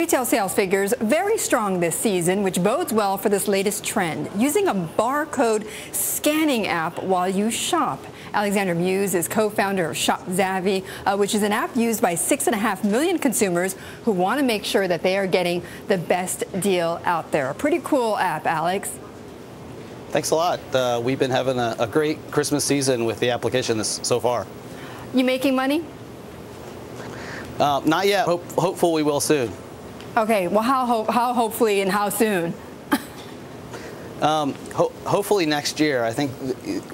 Retail sales figures very strong this season, which bodes well for this latest trend, using a barcode scanning app while you shop. Alexander Muse is co-founder of ShopSavvy, which is an app used by 6.5 million consumers who want to make sure that they are getting the best deal out there. A pretty cool app, Alex. Thanks a lot. We've been having a great Christmas season with the application so far. You making money? Not yet. Hopeful we will soon. Okay, well, how hopefully and how soon? Hopefully next year. I think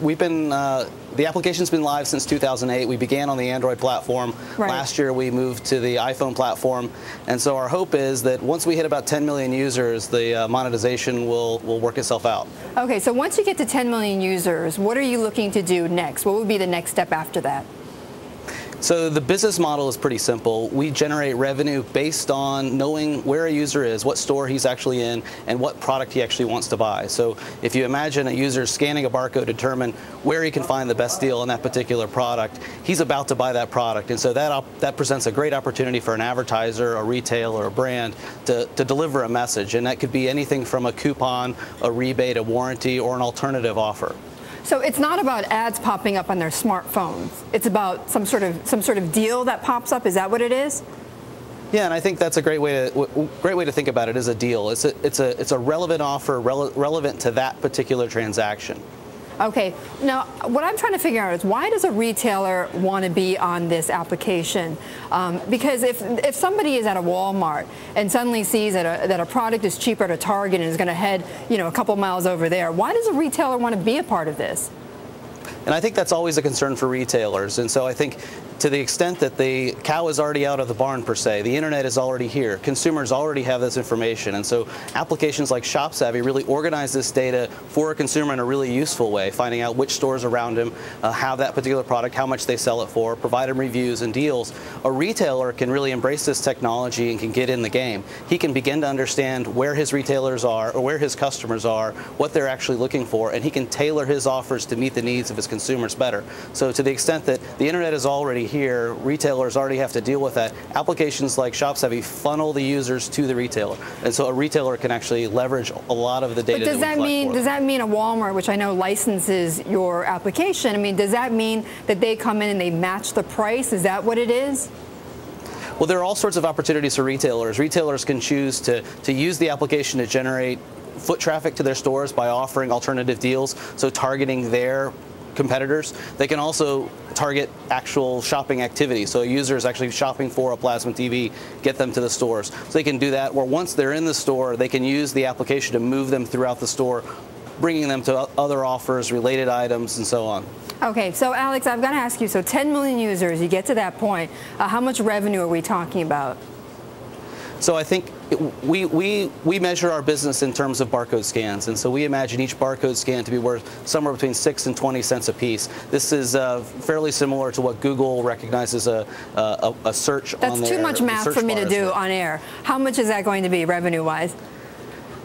we've been, the application's been live since 2008. We began on the Android platform. Right. Last year we moved to the iPhone platform. And so our hope is that once we hit about 10 million users, the monetization will work itself out. Okay, so once you get to 10 million users, what are you looking to do next? What would be the next step after that? So the business model is pretty simple. We generate revenue based on knowing where a user is, what store he's actually in, and what product he actually wants to buy. So if you imagine a user scanning a barcode to determine where he can find the best deal on that particular product, he's about to buy that product. And so that presents a great opportunity for an advertiser, a retailer, a brand to deliver a message. And that could be anything from a coupon, a rebate, a warranty, or an alternative offer. So it's not about ads popping up on their smartphones. It's about some sort of deal that pops up. Is that what it is? Yeah, and I think that's a great way to think about it as a deal. It's a relevant offer, relevant to that particular transaction. Okay. Now, what I'm trying to figure out is why does a retailer want to be on this application? Because if somebody is at a Walmart and suddenly sees that a product is cheaper at a Target and is going to head, a couple miles over there, why does a retailer want to be a part of this? And I think that's always a concern for retailers. And so I think to the extent that the cow is already out of the barn, per se, the internet is already here. Consumers already have this information. And so applications like ShopSavvy really organize this data for a consumer in a really useful way, finding out which stores around him have that particular product, how much they sell it for, provide him reviews and deals. A retailer can really embrace this technology and can get in the game. He can begin to understand where his retailers are or where his customers are, what they're actually looking for, and he can tailor his offers to meet the needs of his consumers better. So to the extent that the internet is already here, retailers already have to deal with that. Applications like ShopSavvy funnel the users to the retailer, and so a retailer can actually leverage a lot of the data. But does that mean a Walmart, which I know licenses your application? I mean, does that mean that they come in and they match the price? Is that what it is? Well, there are all sorts of opportunities for retailers. Retailers can choose to use the application to generate foot traffic to their stores by offering alternative deals, so targeting their competitors. They can also target actual shopping activity. So a user is actually shopping for a plasma TV, get them to the stores. So they can do that, or once they're in the store, they can use the application to move them throughout the store, bringing them to other offers, related items, and so on. Okay, so Alex, I've got to ask you, so 10 million users, you get to that point, how much revenue are we talking about? So I think we measure our business in terms of barcode scans, and so we imagine each barcode scan to be worth somewhere between 6 and 20 cents a piece. This is fairly similar to what Google recognizes a search on their That's too much math for me to do on air. How much is that going to be revenue-wise?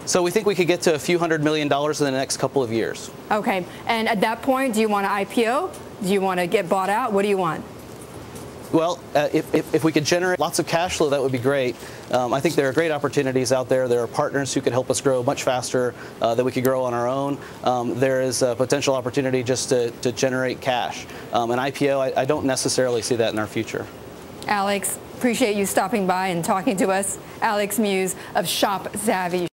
So we think we could get to a few $100 million in the next couple of years. Okay, and at that point, do you want to IPO? Do you want to get bought out? What do you want? Well, if we could generate lots of cash flow, that would be great. I think there are great opportunities out there. There are partners who could help us grow much faster than we could grow on our own. There is a potential opportunity just to generate cash. An IPO, I don't necessarily see that in our future. Alex, appreciate you stopping by and talking to us. Alex Muse of ShopSavvy.